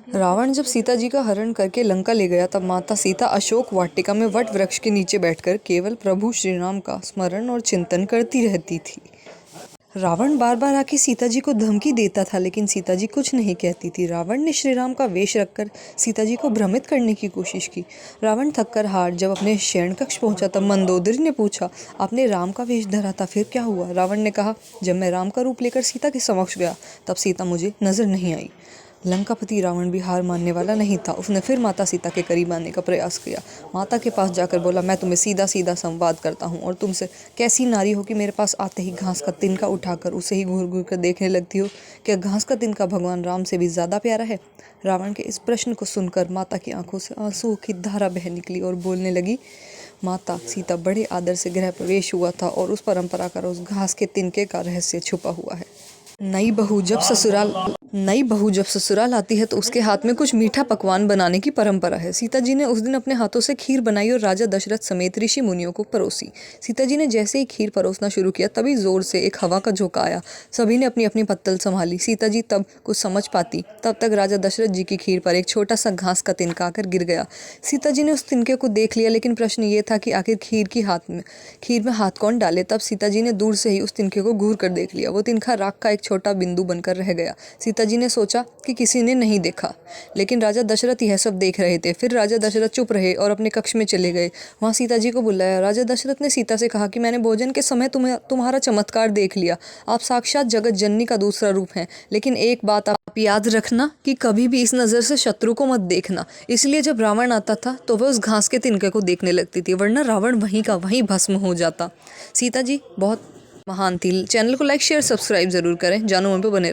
रावण जब सीता जी का हरण करके लंका ले गया तब माता सीता अशोक वाटिका में वट वृक्ष के नीचे बैठकर केवल प्रभु श्री राम का स्मरण और चिंतन करती रहती थी। रावण बार बार आके सीता जी को धमकी देता था लेकिन सीता जी कुछ नहीं कहती थी। रावण ने श्री राम का वेश रखकर सीता जी को भ्रमित करने की कोशिश की। रावण थककर हार जब अपने शयन कक्ष पहुंचा तब मंदोदरी ने पूछा, आपने राम का वेश धरा था, फिर क्या हुआ? रावण ने कहा, जब मैं राम का रूप लेकर सीता के समक्ष गया तब सीता मुझे नजर नहीं आई। लंकापति रावण भी हार मानने वाला नहीं था। उसने फिर माता सीता के करीब आने का प्रयास किया। माता के पास जाकर बोला, मैं तुम्हें सीधा सीधा संवाद करता हूँ और तुमसे कैसी नारी हो कि मेरे पास आते ही घास का तिनका उठाकर उसे ही घूर घूर कर देखने लगती हो। क्या घास का तिनका भगवान राम से भी ज्यादा प्यारा है? रावण के इस प्रश्न को सुनकर माता की आंखों से आंसुओं की धारा बह निकली और बोलने लगी, माता सीता बड़े आदर से गृह प्रवेश हुआ था और उस परंपरा का उस घास के तिनके का रहस्य छुपा हुआ है। नई बहू जब ससुराल आती है तो उसके हाथ में कुछ मीठा पकवान बनाने की परंपरा है। सीता जी ने उस दिन अपने हाथों से खीर बनाई और राजा दशरथ समेत ऋषि मुनियों को परोसी। सीता जी ने जैसे ही खीर परोसना शुरू किया तभी जोर से एक हवा का झोंका आया। सभी ने अपनी अपनी पत्तल संभाली। सीता जी तब कुछ समझ पाती तब तक राजा दशरथ जी की खीर पर एक छोटा सा घास का तिनका आकर गिर गया। सीता जी ने उस तिनके को देख लिया लेकिन प्रश्न ये था कि आखिर खीर में हाथ कौन डाले। तब सीता जी ने दूर से ही उस तिनके को घूर कर देख लिया। वो तिनका राख का एक छोटा बिंदु बनकर रह गया। सीता जी ने सोचा कि किसी ने नहीं देखा, लेकिन राजा दशरथ यह सब देख रहे थे। फिर राजा दशरथ चुप रहे और अपने कक्ष में चले गए। वहां सीता जी को बुलाया। राजा दशरथ ने सीता से कहा कि मैंने भोजन के समय तुम्हारा चमत्कार देख लिया। आप साक्षात जगत जननी का दूसरा रूप हैं, लेकिन एक बात आप याद रखना कि कभी भी इस नजर से शत्रु को मत देखना। इसलिए जब रावण आता था तो वह उस घास के तिनके को देखने लगती थी, वरना रावण वहीं का वहीं भस्म हो जाता। सीता जी बहुत महान थी। चैनल को लाइक शेयर सब्सक्राइब जरूर करें। जानू उन पे बने